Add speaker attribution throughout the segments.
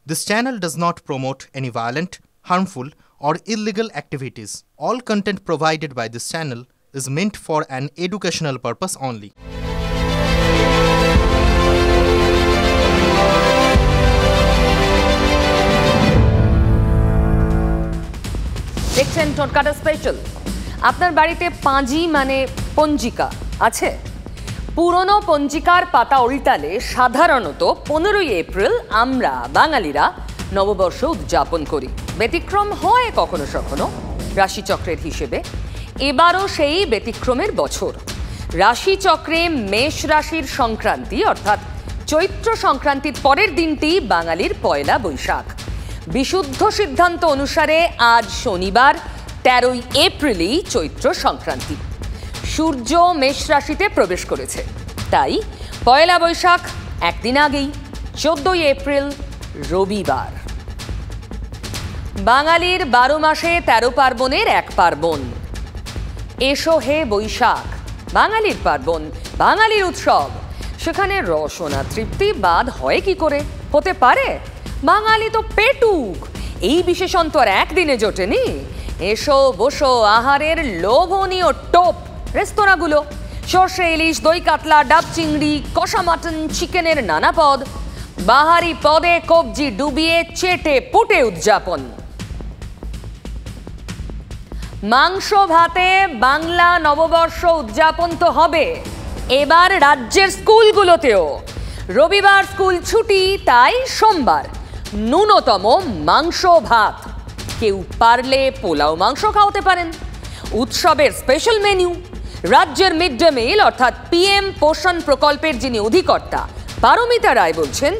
Speaker 1: This channel does not promote any violent, harmful, or illegal activities. All content provided by this channel is meant for an educational purpose only.
Speaker 2: দেখছেন টোটকাটা special. আপনার বাড়িতে পাঁজি মানে পঞ্জিকা আছে? পুরনো পঞ্জিকার পাতা উল্টালে সাধারণত 15ই এপ্রিল আমরা বাঙালিরা নববর্ষ উদযাপন করি। ব্যতিক্রম হয় কখনো কখনো রাশিচক্রের হিসেবে। এবারও সেই ব্যতিক্রমের বছর। রাশিচক্রে মেষ রাশির সংক্রান্তি অর্থাৎ চৈত্র সংক্রান্তির পরের দিনটি বাঙালির পয়লা বৈশাখ। বিশুদ্ধ সিদ্ধান্ত অনুসারে আজ শনিবার 13ই এপ্রিলই চৈত্র সংক্রান্তি। সূর্য মেষ রাশিতে প্রবেশ করেছে, তাই পয়লা বৈশাখ একদিন আগেই 14ই এপ্রিল রবিবার। বাঙালির 12 মাসে 13 পার্বণের এক পার্বণ। এসো হে বৈশাখ, বাঙালির পার্বণ, বাঙালির উৎসব। সেখানে রসনা তৃপ্তি বাদ হয় কি করে? হতে পারে? বাঙালি তো পেটুক, এই বিশেষণ তো আর একদিনে জোটেনি। এসো বসো আহারের লোভনীয় টোপ রেস্তোরাঁগুলো। সর্ষে ইলিশ, দই কাতলা, ডাব চিংড়ি, কষা মাটন, চিকেনের নানা পদ, বাহারি পদে কবজি ডুবিয়ে চেটে পুটে উদযাপন। মাংস ভাতে বাংলা নববর্ষ উদযাপন তো হবে এবার রাজ্যের স্কুলগুলোতেও। রবিবার স্কুল ছুটি, তাই সোমবার ন্যূনতম মাংস ভাত। কেউ পারলে পোলাও মাংস খাওয়াতে পারেন। উৎসবের স্পেশাল মেনু। রাজ্যের মিড ডে মিল অর্থাৎ পিএম পোষণ প্রকল্পের যিনি অধিকর্তা পারমিতা রায় বলছেন,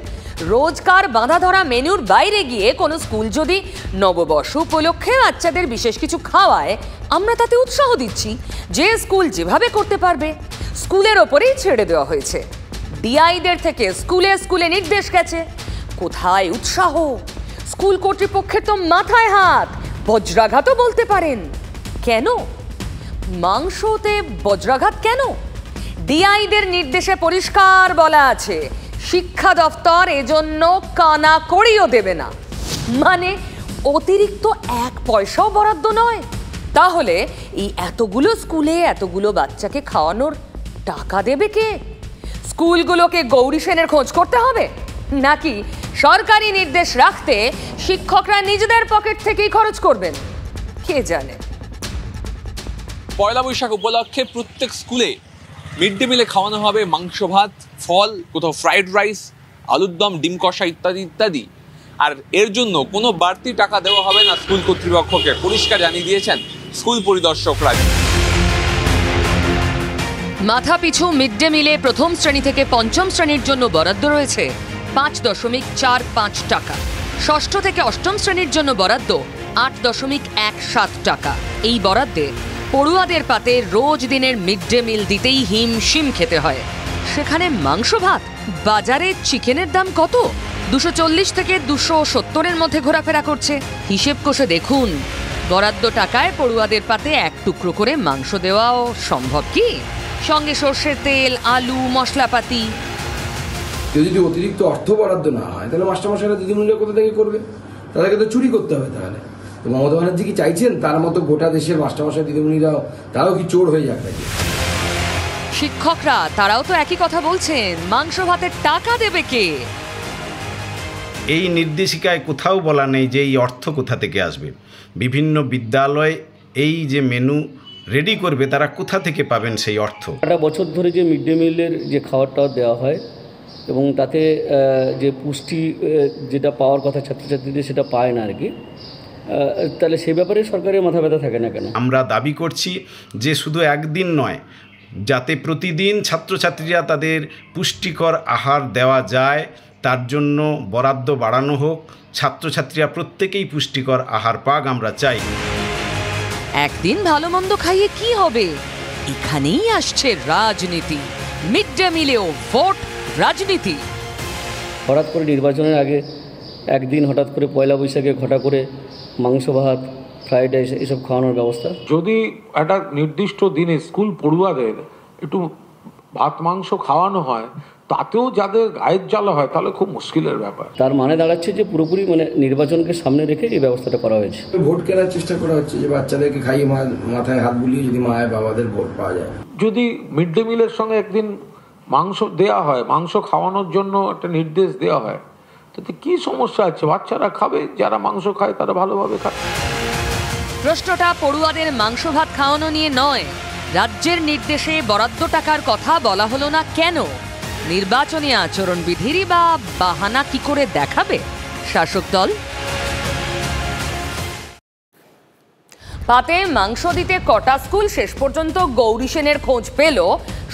Speaker 2: রোজকার বাঁধা ধরা মেনুর বাইরে গিয়ে কোনো স্কুল যদি নববর্ষ উপলক্ষে বাচ্চাদের বিশেষ কিছু খাওয়ায়, আমরা তাতে উৎসাহ দিচ্ছি। যে স্কুল যেভাবে করতে পারবে স্কুলের ওপরেই ছেড়ে দেওয়া হয়েছে। ডিআইদের থেকে স্কুলে স্কুলে নির্দেশ গেছে। কোথায় উৎসাহ? স্কুল কর্তৃপক্ষের তো মাথায় হাত, বজ্রাঘাতও বলতে পারেন। কেন মাংসতে বজ্রাঘাত কেন? ডিআইদের নির্দেশে পরিষ্কার বলা আছে, শিক্ষা দপ্তর এজন্য কানা কড়িও দেবে না। মানে অতিরিক্ত 1 পয়সাও বরাদ্দ নয়। তাহলে এই এতগুলো স্কুলে এতগুলো বাচ্চাকে খাওয়ানোর টাকা দেবে কে? স্কুলগুলোকে গৌরী সেনের খোঁজ করতে হবে, নাকি সরকারি নির্দেশ রাখতে শিক্ষকরা নিজেদের পকেট থেকেই খরচ করবেন? কে জানে।
Speaker 3: পয়লা বৈশাখ উপলক্ষে প্রত্যেক স্কুলে মিড ডে মিলে খাওয়ানো হবে মাংস ভাত, ফল, কোথাও ফ্রাইড রাইস, আলুর দম, ডিম কষা ইত্যাদি ইত্যাদি। আর এর জন্য কোনো বাড়তি টাকা দেওয়া হবে না স্কুল কর্তৃপক্ষকে, পরিষ্কার জানিয়ে দিয়েছেন স্কুল পরিদর্শকরা।
Speaker 2: মাথা পিছু মিড ডে মিলে প্রথম শ্রেণী থেকে পঞ্চম শ্রেণীর জন্য বরাদ্দ রয়েছে 5.45 টাকা। ষষ্ঠ থেকে অষ্টম শ্রেণীর জন্য বরাদ্দ 8.17 টাকা। এই বরাদ্দে পড়ুয়াদের পাতে রোজ দিনের মিড ডে মিল দিতেই হিমশিম খেতে হয়। সেখানে মাংস ভাত। বাজারে চিকেনের দাম কত? 240 থেকে 270-এর মধ্যে ঘোরাফেরা করছে। হিসেব কষে দেখুন, বরাদ্দ টাকায় পড়ুয়াদের পাতে 1 টুকরো করে মাংস দেওয়াও সম্ভব কি? সঙ্গে সর্ষের তেল, আলু, মশলাপাতি।
Speaker 4: যদি অতিরিক্ত অর্থ বরাদ্দ না হয়, তাহলে মাস্টারমশাইরা দিদিমণিরা কোথা থেকে করবে? তাদেরকে তো চুরি করতে হবে। তাহলে তো মমতা ব্যানার্জি কি চাইছেন তার মতো গোটা দেশের মাস্টারমশাই দিদিমণিরাও তারাও কি চোর হয়ে যাক নাকি?
Speaker 2: শিক্ষকরা তারাও তো একই কথা বলছেন, মাংস ভাতের টাকা দেবে কে?
Speaker 5: এই নির্দেশিকায় কোথাও বলা নেই যে এই অর্থ কোথা থেকে আসবে। বিভিন্ন বিদ্যালয় এই যে মেনু রেডি করবে, তারা কোথা থেকে পাবেন সেই অর্থ?
Speaker 6: একটা বছর ধরে যে মিড ডে মিলের যে খাবারটা দেওয়া হয় এবং তাতে যে পুষ্টি যেটা পাওয়ার কথা ছাত্রছাত্রীদের সেটা পায় না আর কি, তাহলে সে ব্যাপারে সরকারের মাথা ব্যথা থাকে না কেন?
Speaker 5: আমরা দাবি করছি যে শুধু একদিন নয়, যাতে প্রতিদিন ছাত্রছাত্রীরা তাদের পুষ্টিকর আহার দেওয়া যায়, তার জন্য বরাদ্দ বাড়ানো হোক। ছাত্রছাত্রীরা প্রত্যেকেই পুষ্টিকর আহার পাক, আমরা চাই।
Speaker 2: একদিন ভালো মন্দ খাইয়ে কি হবে? এখানেই আসছে রাজনীতি। মিড ডে মিলেও ভোট রাজনীতি।
Speaker 6: হঠাৎ করে নির্বাচনের আগে একদিন হঠাৎ করে পয়লা বৈশাখে ঘটা করে মাংস ভাত, ফ্রাইড রাইস এসব খাওয়ানোর ব্যবস্থা।
Speaker 7: যদি একটা নির্দিষ্ট দিনে স্কুল পড়ুয়াদের একটু ভাত মাংস খাওয়ানো হয়, তাতেও যাদের গায়ের জ্বালা হয় তাহলে খুব মুশকিলের ব্যাপার।
Speaker 6: তার মানে দাঁড়াচ্ছে যে পুরোপুরি মানে নির্বাচনকে সামনে রেখে এই ব্যবস্থাটা করা হয়েছে।
Speaker 4: ভোট কেনার চেষ্টা করা হচ্ছে, যে বাচ্চাদেরকে খাইয়ে মাথায় হাত বুলিয়ে যদি মায়ের বাবাদের ভোট পাওয়া যায়।
Speaker 7: যদি মিড ডে মিলের সঙ্গে একদিন মাংস দেয়া হয়, মাংস খাওয়ানোর জন্য একটা নির্দেশ দেওয়া হয়, তাতে কি সমস্যা আছে? বাচ্চারা খাবে, যারা মাংস খায় তারা ভালোভাবে খায়।
Speaker 2: প্রশ্নটা পড়ুয়াদের মাংস ভাত খাওয়ানো নিয়ে নয়, রাজ্যের নির্দেশে বরাদ্দ টাকার কথা বলা হলো না কেন? নির্বাচনী আচরণবিধিরই বা বাহানা কি করে দেখাবে শাসক দল? পাতে মাংস দিতে কটা স্কুল শেষ পর্যন্ত গৌরী সেনের খোঁজ পেল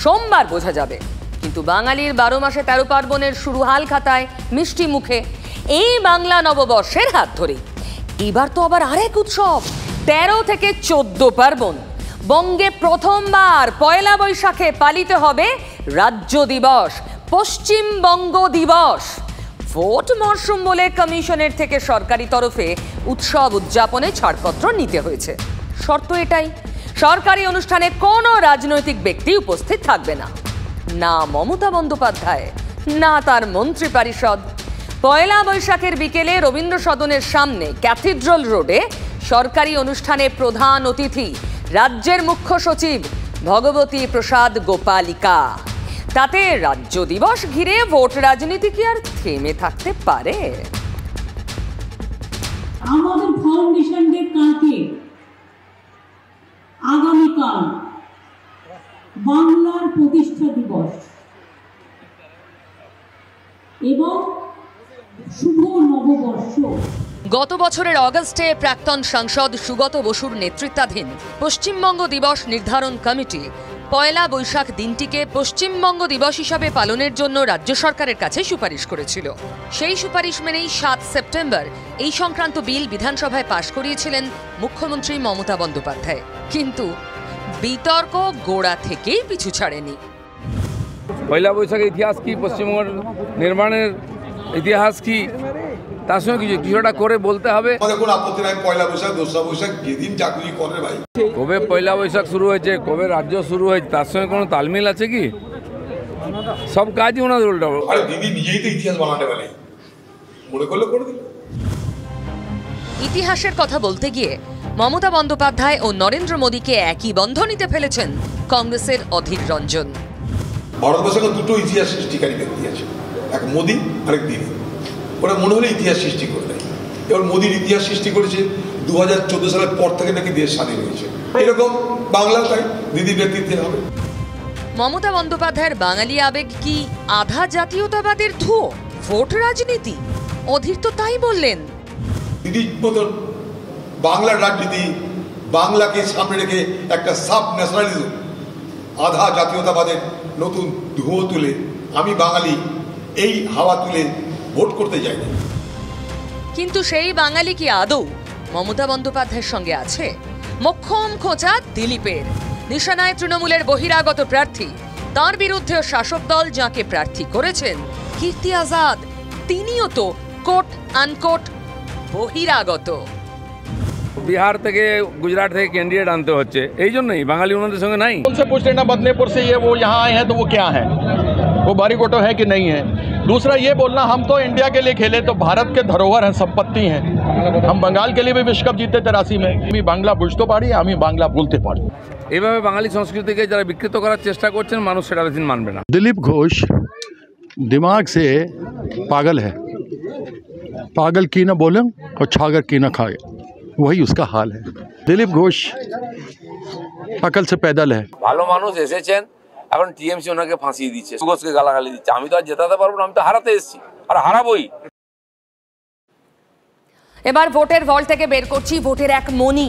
Speaker 2: সোমবার বোঝা যাবে, কিন্তু বাঙালির 12 মাসে 13 পার্বণের শুরু হাল খাতায় মিষ্টি মুখে এই বাংলা নববর্ষের হাত ধরে। এবার তো আবার আরেক উৎসব, 13 থেকে 14 পার্বণ। বঙ্গে প্রথমবার পয়লা বৈশাখে পালিত হবে রাজ্য দিবস, পশ্চিমবঙ্গ দিবস। ভোট মরশুম বলে কমিশনের থেকে সরকারি তরফে উৎসব উদযাপনে ছাড়পত্র নিতে হয়েছে। শর্ত এটাই, সরকারি অনুষ্ঠানে কোনো রাজনৈতিক ব্যক্তি উপস্থিত থাকবে না, না মমতা বন্দ্যোপাধ্যায়, না তার মন্ত্রী পরিষদ। পয়লা বৈশাখের বিকেলে রবীন্দ্র সদনের সামনে ক্যাথিড্রাল রোডে সরকারি অনুষ্ঠানে প্রধান অতিথি রাজ্যের মুখ্য সচিব ভগবতী প্রসাদ গোপালিকা। তাতে রাজ্য দিবস ঘিরে ভোট রাজনীতি কি আর থেমে থাকতে পারে?
Speaker 8: আমাদের ফাউন্ডেশন ডে কালকে, আগামীকাল বাংলার প্রতিষ্ঠা দিবস এবং শুভ নববর্ষ।
Speaker 2: গত বছরের অগস্টে প্রাক্তন সাংসদ সুগত বসুর নেতৃত্বাধীন পশ্চিমবঙ্গ দিবস নির্ধারণ কমিটি পয়লা বৈশাখ দিনটিকে পশ্চিমবঙ্গ দিবস হিসাবে পালনের জন্য রাজ্য সরকারের কাছে সুপারিশ করেছিল। সেই সুপারিশ মেনেই 7 সেপ্টেম্বর এই সংক্রান্ত বিল বিধানসভায় পাশ করিয়েছিলেন মুখ্যমন্ত্রী মমতা বন্দ্যোপাধ্যায়, কিন্তু বিতর্ক গোড়া থেকেই পিছু ছাড়েনি।
Speaker 9: পয়লা বৈশাখের ইতিহাস কি, পশ্চিমবঙ্গ নির্মাণের ইতিহাস কি, তার সঙ্গে কিছুটা করে বলতে হবে।
Speaker 10: পয়লা বৈশাখ, দোসরা বৈশাখ যেদিন চাকরি করে ভাই,
Speaker 9: কবে পয়লা বৈশাখ শুরু হয়েছে, কবে রাজ্য শুরু হয়েছে, তার সঙ্গে কোনো তালমিল আছে কি? সব কাজই ওনাদের উল্টা।
Speaker 10: আরে দিদি নিজেই তো ইতিহাস বানাতে পারে, মনে করলে করে দিল।
Speaker 2: ইতিহাসের কথা বলতে গিয়ে মমতা বন্দ্যোপাধ্যায় ও নরেন্দ্র মোদীকে একই বন্ধনীতে ফেলেছেন কংগ্রেসের অধীর রঞ্জন।
Speaker 10: ভারতবর্ষে দুটো ইতিহাস সৃষ্টিকারী ব্যক্তি আছে, এক মোদী আরেক দিদি। ওরা মনে হলে ইতিহাস সৃষ্টি করে দেয়। এবার মোদীর ইতিহাস সৃষ্টি করেছে 2014 সালের পর থেকে নাকি দেশ স্বাধীন হয়েছে, এরকম বাংলাও তাই দিদির ব্যক্তিত্বে হবে।
Speaker 2: মমতা বন্দ্যোপাধ্যায়ের বাঙালি আবেগ কি আধা জাতীয়তাবাদের ধুয়ো, ভোট রাজনীতি? অধীর তো তাই বললেন।
Speaker 10: দিদির মতন বাংলার রাজনীতি, বাংলাকে সামনে রেখে একটা সাব ন্যাশনালিজম, আধা জাতীয়তাবাদের নতুন ধুয়ো তুলে আমি বাঙালি এই হাওয়া তুলে ভোট করতে যাই না।
Speaker 2: কিন্তু সেই বাঙালি কি আদৌ মমতা বন্দ্যোপাধ্যায়ের সঙ্গে আছে? মোক্ষম খোঁচা দিলীপের, নিশানায় তৃণমূলের বহিরাগত প্রার্থী। তার বিরুদ্ধে শাসক দল যাকে প্রার্থী করেছেন কীর্তি আজাদ, তিনিও তো কোট আনকোট বহিরাগত।
Speaker 9: বিহার থেকে, গুজরাট থেকে ক্যান্ডিডেট আনতে হচ্ছে, এই জন্যই বাঙালি ওনাদের সঙ্গে নাই।
Speaker 11: उनसे पूछ लेना बदनेपुर से, ये वो यहाँ आए हैं तो वो क्या है, वो भारी गोटो है कि नहीं है। दूसरा ये बोलना हम तो इंडिया के लिए खेले तो भारत के धरोहर हैं, संपत्ति हैं। हम बंगाल के लिए भी विश्व कप जीते 83 में। আমি বাংলা বুঝতে পারি, আমি বাংলা বলতে পারি।
Speaker 9: এইভাবে বাঙালি সংস্কৃতিকে যারা বিকৃত করার চেষ্টা করছেন, মানুষ সেটা বেশি মানবে না।
Speaker 12: दिलीप घोष दिमाग से पागल है, पागल की ना बोले और छागर की ना खाए, वही उसका हाल है। दिलीप घोष अकल से पैदल है।
Speaker 9: ভালো মানুষ এসেছেন, এখন টিএমসি ওনাকে ফাঁসিয়ে দিচ্ছে, ঘোষকে গালাগালি দিচ্ছে। আমি তো আর জেতাতে পারবো না, আমি তো হারাতে এসেছি আর হারাবোই।
Speaker 2: এবার ভোটের ভল্ট থেকে বের করছি ভোটের এক মণি।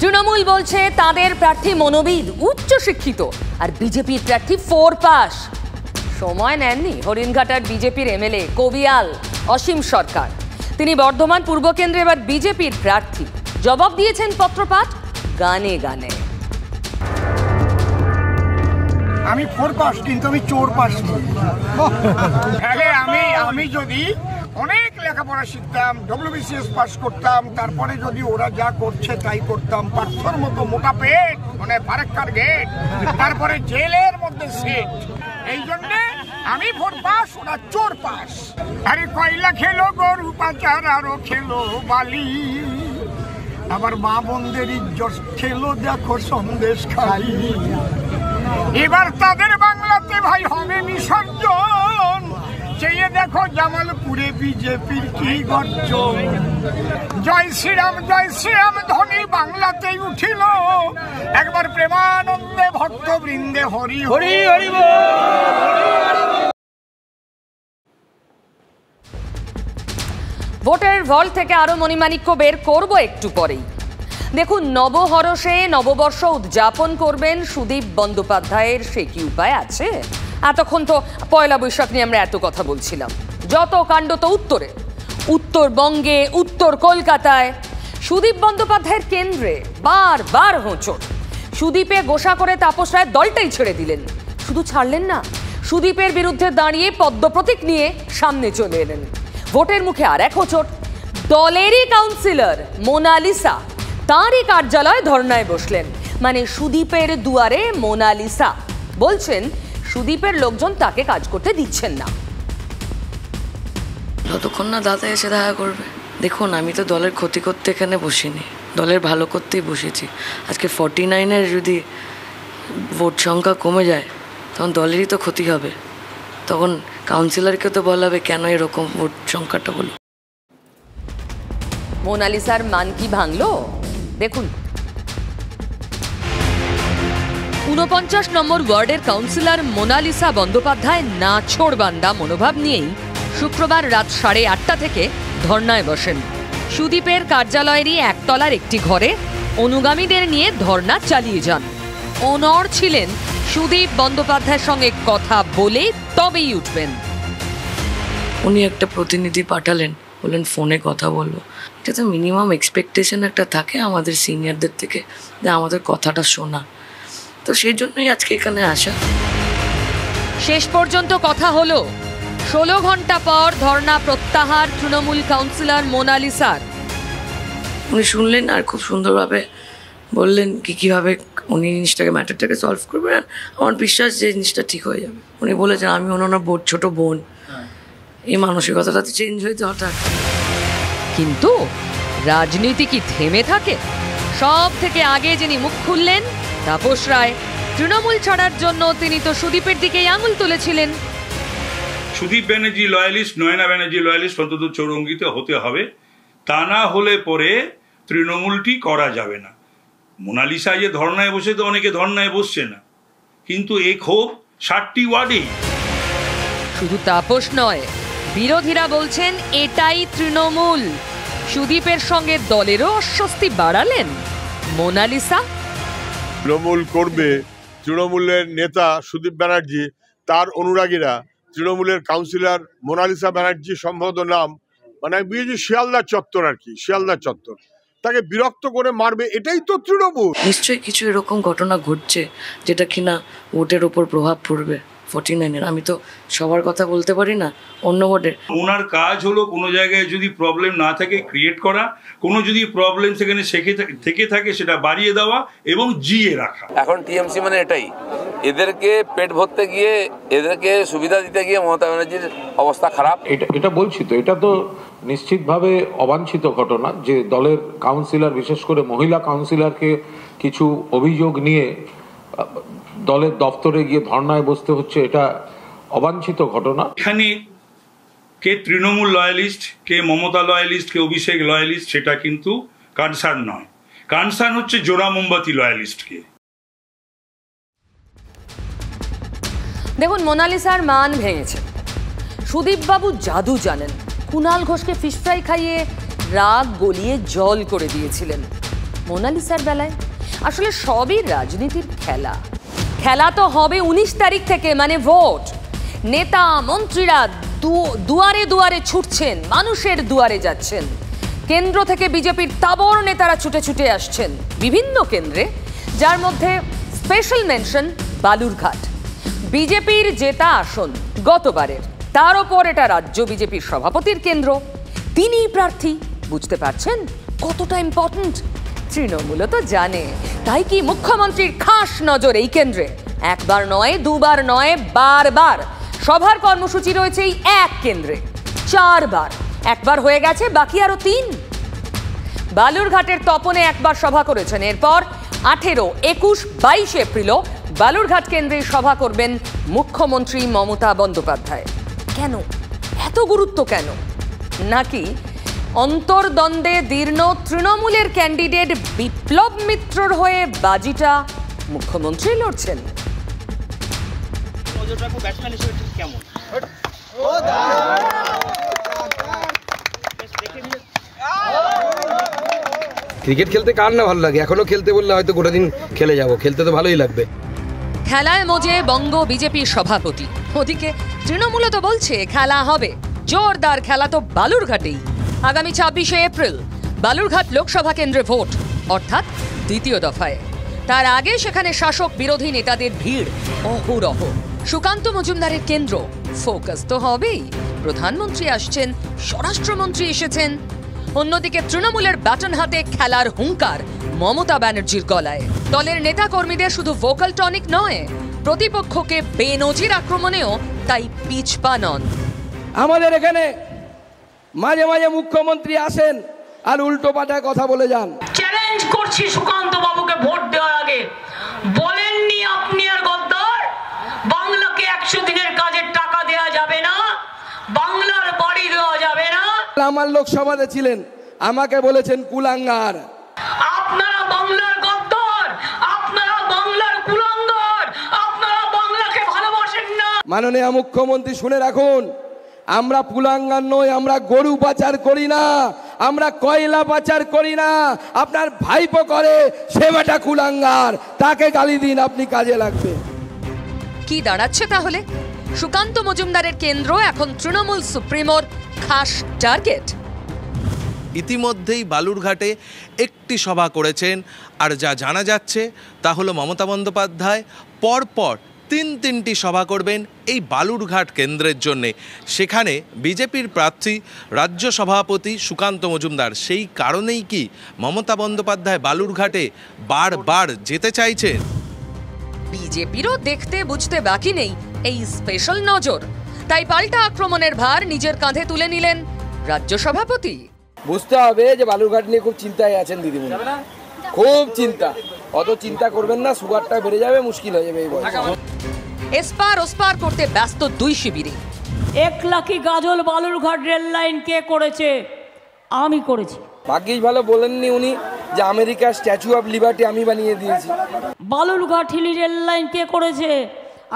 Speaker 2: তৃণমূল বলছে তাদের প্রার্থী মনোবিদ, উচ্চ শিক্ষিত, আর বিজেপির প্রার্থী 4 পাস। সময় নেননি হরিণঘাটার বিজেপির এমএলএ কবিয়াল অসীম সরকার। তিনি বর্ধমান পূর্ব কেন্দ্রে এবার বিজেপির প্রার্থী। জবাব দিয়েছেন পত্রপাঠ গানে গানে।
Speaker 13: আমি 4 পাস, কিন্তু আমি চোর পাস নই। আমি যদি অনেক লেখাপড়া শিখতাম, WBCS পাস করতাম, তারপরে যদি ওরা যা করছে তাই করতাম, পাথর মতো মোটা পেট, মানে ফারাক্কার গেট, তারপরে জেলের মধ্যে সেট, এই জন্যে আমি ভোট পাস, ওরা চোর পাস। আরে কয়লা খেলো গরু পাচার, আরো খেলো বালি, আবার মা বোনদের ইজ্জত খেলো দেখো সন্দেশ খাই। এবার তাদের বাংলাতে ভাই হবে বিসর্জন, চেয়ে দেখো জামালপুরে বিজেপির কি গর্জন। জয় শ্রীরাম ধ্বনি বাংলাতেই উঠিল, একবার প্রেমানন্দে ভক্তবৃন্দে হরি হরি হরি বল।
Speaker 2: ভোটের ভল্ট থেকে আরো মণিমাণিক্য বের করব একটু পরেই। দেখুন, নবহরষে নববর্ষ উদযাপন করবেন সুদীপ বন্দ্যোপাধ্যায়ের সে কি উপায় আছে? এতক্ষণ তো পয়লা বৈশাখ নিয়ে আমরা এত কথা বলছিলাম, যত কাণ্ড তো উত্তরে, উত্তরবঙ্গে, উত্তর কলকাতায়। সুদীপ বন্দ্যোপাধ্যায়ের কেন্দ্রে বারবার হোঁচট। সুদীপে গোসা করে তাপস রায়ের দলটাই ছেড়ে দিলেন। শুধু ছাড়লেন না, সুদীপের বিরুদ্ধে দাঁড়িয়ে পদ্ম প্রতীক নিয়ে সামনে চলে এলেন। ভোটের মুখে আর এক হোঁচট। দলেরই কাউন্সিলর মোনালিসা তাঁরই কার্যালয়ে ধর্নায় বসলেন। মানে সুদীপের দুয়ারে মোনালিসা বলছেন সুদীপের লোকজন তাকে কাজ করতে দিচ্ছেন না।
Speaker 14: যতক্ষণ না দাদা এসে দেখা করবে। দেখুন, আমি তো দলের ক্ষতি করতে এখানে বসিনি, দলের ভালো করতেই বসেছি। আজকে 49-এর যদি ভোট সংখ্যা কমে যায় তখন দলেরই তো ক্ষতি হবে। তখন কাউন্সিলরকে তো বলা হবে কেন এরকম ভোট সংখ্যাটা হলো।
Speaker 2: মোনালিসার মান কি ভাঙলো? দেখুন, 49 নম্বর ওয়ার্ডের কাউন্সিলর মোনালিসা বন্দ্যোপাধ্যায় নাছোড়বান্দা মনোভাব নিয়েই শুক্রবার রাত 8:30 থেকে ধর্নায় বসেন। সুদীপের কার্যালয়েরই একতলার একটি ঘরে অনুগামীদের নিয়ে ধর্না চালিয়ে যান। অনড় ছিলেন সুদীপ বন্দ্যোপাধ্যায়ের সঙ্গে কথা বলে তবেই উঠবেন।
Speaker 14: উনি একটা প্রতিনিধি পাঠালেন, বললেন ফোনে কথা বলবো। এটা তো মিনিমাম এক্সপেকটেশন একটা থাকে আমাদের সিনিয়রদের থেকে, যে আমাদের কথাটা শোনা। তো সেই জন্যই আজকে এখানে আসা।
Speaker 2: শেষ পর্যন্ত কথা হলো। 16 ঘন্টা পর ধর্না প্রত্যাহার তৃণমূল কাউন্সিলর মোনালিসার।
Speaker 14: উনি শুনলেন আর খুব সুন্দরভাবে বললেন কীভাবে উনি জিনিসটাকে ম্যাটারটাকে সলভ করবেন। আর আমার বিশ্বাস যে জিনিসটা ঠিক হয়ে যাবে। উনি বলেছেন আমি ওনার ছোট বোন। এই মানসিকতাটা চেঞ্জ হয়েছে হঠাৎ।
Speaker 2: কিন্তু রাজনীতি কি থেমে থাকে? সব থেকে আগে যিনি মুখ খুললেন তাপস রায়। তৃণমূল ছাড়ার জন্য তিনি তো সুদীপের দিকেই আঙুল তুলেছিলেন।
Speaker 15: সুদীপ ব্যানার্জি লয়ালিস্ট, নয়না ব্যানার্জি লয়ালিস্ট অন্তত চৌরঙ্গিতে হতে হবে, তা না হলে পরে তৃণমূলটি করা যাবে না। মোনালিসা যে ধর্নায় বসে, তো অনেকে ধর্নায় বসছে না, কিন্তু এই ক্ষোভ 60টি ওয়ার্ডেই।
Speaker 2: শুধু তাপস নয়, বিরোধীরা বলছেন এটাই তৃণমূল। সুদীপের সঙ্গে দলেরও অস্বস্তি বাড়ালেন মোনালিসা।
Speaker 16: তৃণমূল করবে, তৃণমূলের নেতা সুদীপ ব্যানার্জি, তার অনুরাগীরা, তৃণমূলের কাউন্সিলর মোনালিসা ব্যানার্জি সম্ভবত নাম, মানে বুঝেছি শিয়ালদা চত্বর আর কি, শিয়ালদা চত্বর, তাকে বিরক্ত করে মারবে, এটাই তো তৃণমূল।
Speaker 14: নিশ্চয়ই কিছু এরকম ঘটনা ঘটছে যেটা কিনা ভোটের ওপর প্রভাব পড়বে 49-এর। আমি তো সবার কথা বলতে পারি না, অন্য ভোটের।
Speaker 15: ওনার কাজ হলো কোনো জায়গায় যদি প্রবলেম না থাকে ক্রিয়েট করা, কোনো যদি প্রবলেম সেখানে থেকে থাকে সেটা বাড়িয়ে দেওয়া এবং জিয়ে রাখা।
Speaker 3: এখন টিএমসি মানে এটাই, এদেরকে পেট ভরতে গিয়ে, এদেরকে সুবিধা দিতে গিয়ে মমতা ব্যানার্জির অবস্থা খারাপ।
Speaker 7: এটা বলছি তো, এটা তো নিশ্চিতভাবে অবাঞ্ছিত ঘটনা যে দলের কাউন্সিলর, বিশেষ করে মহিলা কাউন্সিলরকে কিছু অভিযোগ নিয়ে দলের দপ্তরে গিয়ে ধর্নায় বসতে হচ্ছে, এটা অবাঞ্ছিত ঘটনা।
Speaker 15: এখানে কে তৃণমূল লয়ালিস্ট, কে মমতা লয়ালিস্ট, কে অভিষেক লয়ালিস্ট সেটা কিন্তু কনসার্ন নয়। কনসার্ন হচ্ছে জোড়া মোমবাতি লয়ালিস্টকে।
Speaker 2: দেখুন, মোনালিসার মান ভেঙেছে। সুদীপবাবু জাদু জানেন। কুণাল ঘোষকে ফিশ ফ্রাই খাইয়ে রাগ গলিয়ে জল করে দিয়েছিলেন। মোনালিসার বেলায় আসলে সবই রাজনীতির খেলা। খেলা তো হবে 19 তারিখ থেকে, মানে ভোট। নেতা মন্ত্রীরা দুয়ারে দুয়ারে ছুটছেন, মানুষের দুয়ারে যাচ্ছেন। কেন্দ্র থেকে বিজেপির তাবড় নেতারা ছুটে ছুটে আসছেন বিভিন্ন কেন্দ্রে, যার মধ্যে স্পেশাল মেনশন বালুরঘাট। বিজেপির জেতা আসন গতবারের, তার ওপর এটা রাজ্য বিজেপির সভাপতির কেন্দ্র, তিনিই প্রার্থী। বুঝতে পারছেন কতটা ইম্পর্টেন্ট? তৃণমূল তো জানে, তাই কি মুখ্যমন্ত্রীর খাস নজর এই কেন্দ্রে। একবার নয়, দুবার নয়, বারবার সভার কর্মসূচি রয়েছে এই এক কেন্দ্রে 4 বার, একবার হয়ে গেছে, বাকি আরো 3। বালুরঘাটের তপনে একবার সভা করেছেন, এরপর 18, 21, 22 এপ্রিলও বালুরঘাট কেন্দ্রে সভা করবেন মুখ্যমন্ত্রী মমতা বন্দ্যোপাধ্যায়। কেন এত গুরুত্ব? কেন? নাকি অন্তর্দ্বন্দ্বে দীর্ণ তৃণমূলের ক্যান্ডিডেট বিপ্লব মিত্রর হয়ে বাজিটা মুখ্যমন্ত্রী লড়ছেন?
Speaker 4: ক্রিকেট খেলতে কার না ভালো লাগে? এখনো খেলতে বললে হয়তো গোটা দিন খেলে যাব, খেলতে তো ভালোই লাগবে।
Speaker 2: খেলায় মজে বঙ্গ বিজেপির সভাপতি, ওদিকে তৃণমূল তো বলছে খেলা হবে, জোরদার খেলা তো বালুরঘাটেই। আগামী 26শে এপ্রিল বালুরঘাট লোকসভা কেন্দ্রে ভোট, অর্থাৎ দ্বিতীয় দফায়। তার আগে সেখানে শাসক বিরোধী নেতাদের ভিড় অহরহ। সুকান্ত মজুমদারের কেন্দ্র, ফোকাস তো হবেই। প্রধানমন্ত্রী আসছেন, স্বরাষ্ট্রমন্ত্রী এসেছেন। অন্যদিকে তৃণমূলের ব্যাটন হাতে খেলার হুঙ্কার মমতা ব্যানার্জির গলায়। দলের নেতা কর্মীদের শুধু ভোকাল টনিক নয়, প্রতিপক্ষকে বেনজির আক্রমণেও তাই পিছপা নন।
Speaker 17: আমাদের এখানে মাঝে মাঝে মুখ্যমন্ত্রী আসেন আর উল্টো পাল্টায় কথা বলে যান।
Speaker 18: চ্যালেঞ্জ করছি সুকান্ত বাবুকে ভোট দেওয়ার আগে, বলেননি আপনি আর গদ্দার বাংলাকে 100 দিনের কাজের টাকা দেওয়া যাবে না, বাংলার বাড়ি দেওয়া যাবে না।
Speaker 17: আমার লোকসভাতে ছিলেন, আমাকে বলেছেন কুলাঙ্গার।
Speaker 18: আপনারা বাংলার গদ্দার, আপনারা বাংলার কুলাঙ্গার, আপনারা বাংলাকে ভালোবাসেন না।
Speaker 17: মাননীয় মুখ্যমন্ত্রী শুনে রাখুন, আমরা কুলাঙ্গার নই, আমরা গরু পাচার করি না, আমরা কয়লা পাচার করি না। আপনার ভাইপো করে, সে বেটা কুলাঙ্গার, তাকে গালি দিন, আপনি কাজে লাগবে।
Speaker 2: কি দাঁড়াচ্ছে তাহলে? সুকান্ত মজুমদারের কেন্দ্র এখন তৃণমূল সুপ্রিমোর খাস টার্গেট।
Speaker 19: ইতিমধ্যেই বালুরঘাটে একটি সভা করেছেন, আর যা জানা যাচ্ছে তা হলো মমতা বন্দ্যোপাধ্যায় পরপর 3টি সভা করবেন এই বালুরঘাট কেন্দ্রের জন্যে। সেখানে বিজেপির প্রার্থী রাজ্য সভাপতি সুকান্ত মজুমদার, সেই কারণেই কি মমতা বন্দ্যোপাধ্যায় বালুরঘাটে বারবার যেতে চাইছেন?
Speaker 2: বিজেপিরও দেখতে বুঝতে বাকি নেই এই স্পেশাল নজর, তাই পাল্টা আক্রমণের ভার নিজের কাঁধে তুলে নিলেন রাজ্য সভাপতি।
Speaker 17: বুঝতে হবে যে বালুরঘাট নিয়ে খুব চিন্তায় আছেন দিদিমণি, খুব চিন্তা। অত চিন্তা করবেন না, সুগারটা বেড়ে যাবে, মুশকিল হয়ে যাবে এই বয়সে।
Speaker 2: এসপার ওসপার করতে ব্যস্ত 2 শিবিরে।
Speaker 8: 1 লাখি গাজল বালুরঘাট রেল লাইন কে করেছে? আমি করেছি।
Speaker 17: ভাগ্যিস ভালো বলেননি উনি যে আমেরিকার স্ট্যাচু অফ লিবার্টি আমি বানিয়ে দিয়েছি।
Speaker 8: বালুরঘাট হিলি রেল লাইন কে করেছে?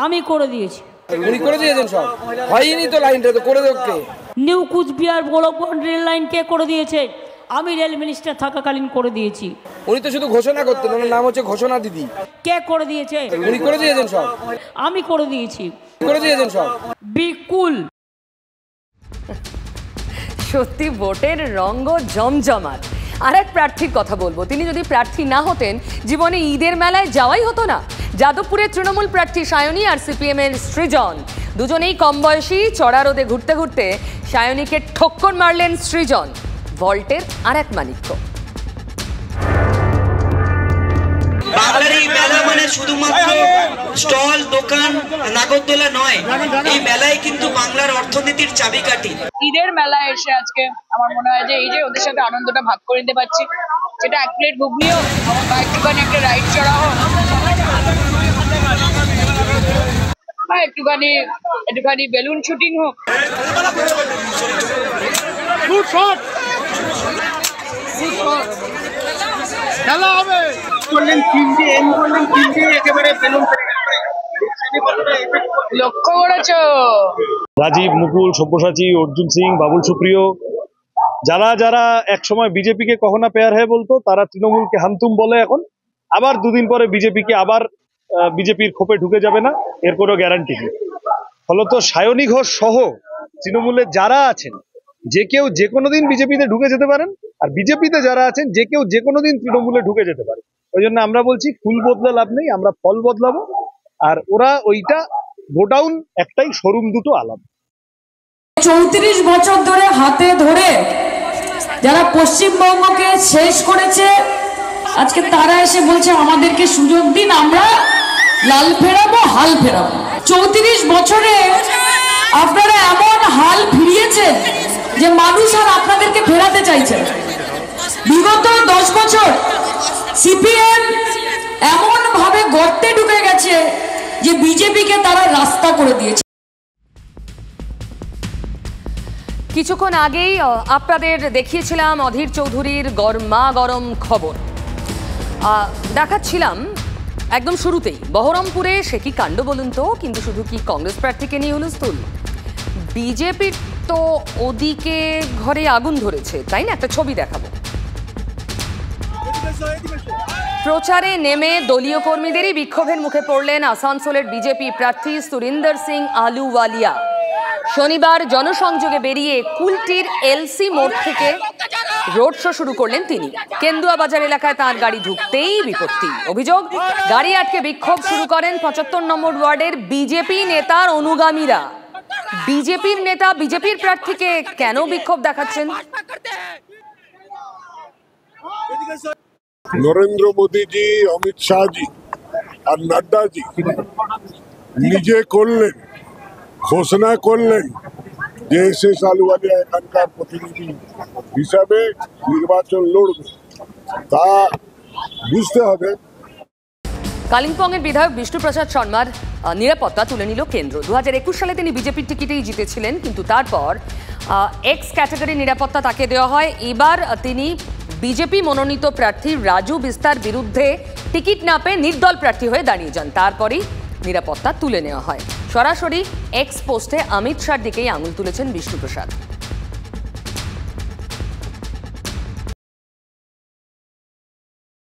Speaker 8: আমি করে দিয়েছি।
Speaker 17: উনি করে দিয়েছেন? সব হয়নি তো, লাইনটা তো করে দেব কে?
Speaker 8: New Coochbehar Golokganj rail line কে করে দিয়েছে? আমি রেল মিনিস্টার থাকাকালীন করে দিয়েছি।
Speaker 17: উনি তো শুধু ঘোষণা করতেন, ওনার নাম হচ্ছে ঘোষণা দিদি।
Speaker 8: কে করে দিয়েছে?
Speaker 17: উনি করে দিয়েছেন সব।
Speaker 8: আমি করে দিয়েছি।
Speaker 17: করে দিয়েছেন সব।
Speaker 8: বিকুল।
Speaker 2: সত্যি ভোটের রঙ্গ জমজমাট। আরেক প্রার্থীর কথা বলবো, তিনি যদি প্রার্থী না হতেন জীবনে ঈদের মেলায় যাওয়াই হতো না। যাদবপুরের তৃণমূল প্রার্থী সায়নী আর সিপিএম এর সৃজন, দুজনেই কম বয়সী। চড়া রোদে ঘুরতে ঘুরতে সায়নীকে ঠক্কর মারলেন সৃজন, ভল্টের আর এক মানিক্য।
Speaker 20: বাংলার এই মেলা মানে শুধুমাত্র স্টল, দোকান, নাগরদোলা নয়, এই মেলায় কিন্তু বাংলার অর্থনীতির চাবিকাঠি।
Speaker 21: ঈদের মেলায় এসে আজকে আমার মনে হয় যে এই যে ওদের সাথে আনন্দটা ভাগ করে নিতে পারছি, সেটা 1 প্লেট ঘুগনি হোক বা একটুখানি একটা রাইড চড়া হোক বা একটুখানি বেলুন শুটিং হোক।
Speaker 13: খেলা হবে।
Speaker 21: লক্ষ্য করেছো?
Speaker 22: রাজীব, মুকুল, সব্যসাচী, অর্জুন সিং, বাবুল সুপ্রিয়, যারা যারা একসময় বিজেপিকে কখনো পেয়ার হয়ে বলতো, তারা তৃণমূলকে হামতুম বলে এখন। আবার 2 দিন পরে বিজেপিকে আবার বিজেপির খোপে ঢুকে যাবে না, এর কোনো গ্যারান্টি নেই। ফলত সায়নী ঘোষ সহ তৃণমূলের যারা আছেন, যে কেউ যে কোনো দিন বিজেপিতে ঢুকে যেতে পারেন, আর বিজেপিতে যারা আছেন যে কেউ যে কোনো দিন তৃণমূলে ঢুকে যেতে পারে। ওই জন্য আমরা বলছি ফুল বদলা লাভ নেই, আমরা ফল বদলাবো। আর ওরা ওইটা গোডাউন একটাই, শোরুম দুটো আলাদা।
Speaker 8: 34 বছর ধরে হাতে ধরে যারা পশ্চিমবঙ্গকে শেষ করেছে, আজকে তারা এসে বলছে আমাদেরকে সুযোগ দিন, আমরা লাল ফেরাবো, হাল ফেরাবো। 34 বছরে আপনারা এমন হাল ফিরিয়েছেন যে মানুষ আর আপনাদেরকে ফেরাতে চাইছে। বিগত 10 বছর সিপিএম এমন ভাবে গর্তে ঢুকে গেছে যে বিজেপিকে তারা রাস্তা করে দিয়েছে।
Speaker 2: কিছুক্ষণ আগেই আপনাদের দেখিয়েছিলাম অধীর চৌধুরীর গরম খবর, দেখাচ্ছিলাম একদম শুরুতেই বহরমপুরে। সে কি কাণ্ড বলুন তো, কিন্তু শুধু কি কংগ্রেস প্রার্থীকে নিয়ে হুলস্থুল? বিজেপির তো ওদিকে ঘরে আগুন ধরেছে, তাই না? একটা ছবি দেখাবো। প্রচারে নেমে দলীয় কর্মীদেরই বিক্ষোভের মুখে পড়লেন আসানসোলের বিজেপি প্রার্থী সুরিন্দর সিং আলুওয়ালিয়া। শনিবার জনসংযোগে বেরিয়ে কুলটির এলসি মোড় থেকে রোড শো শুরু করলেন তিনি। কেন্দুয়া বাজার এলাকায় তাঁর গাড়ি ঢুকতেই বিপত্তি। অভিযোগ, গাড়ি আটকে বিক্ষোভ শুরু করেন 75 নম্বর ওয়ার্ডের বিজেপি নেতার অনুগামীরা। বিজেপির নেতা বিজেপির প্রার্থীকে কেন বিক্ষোভ দেখাচ্ছেন?
Speaker 1: নরেন্দ্র মোদী জি, অমিত শাহ জি আর নাড্ডা জি নিজে করলেন, ঘোষণা করলেন যে এসএস আলুওয়ালিয়া এখানকার প্রতিনিধি হিসাবে নির্বাচন লড়বে, তা বুঝতে হবে।
Speaker 2: কালিম্পংয়ের বিধায়ক বিষ্ণুপ্রসাদ শর্মার নিরাপত্তা তুলে নিল কেন্দ্র। 2021 সালে তিনি বিজেপির টিকিটেই জিতেছিলেন, কিন্তু তারপর এক্স ক্যাটাগরির নিরাপত্তা তাকে দেওয়া হয়। এবার তিনি বিজেপি মনোনীত প্রার্থী রাজু বিস্তার বিরুদ্ধে টিকিট না পেয়ে নির্দল প্রার্থী হয়ে দাঁড়িয়ে যান। তারপরই নিরাপত্তা তুলে নেওয়া হয়। সরাসরি এক্স পোস্টে অমিত শাহর দিকেই আঙুল তুলেছেন বিষ্ণুপ্রসাদ।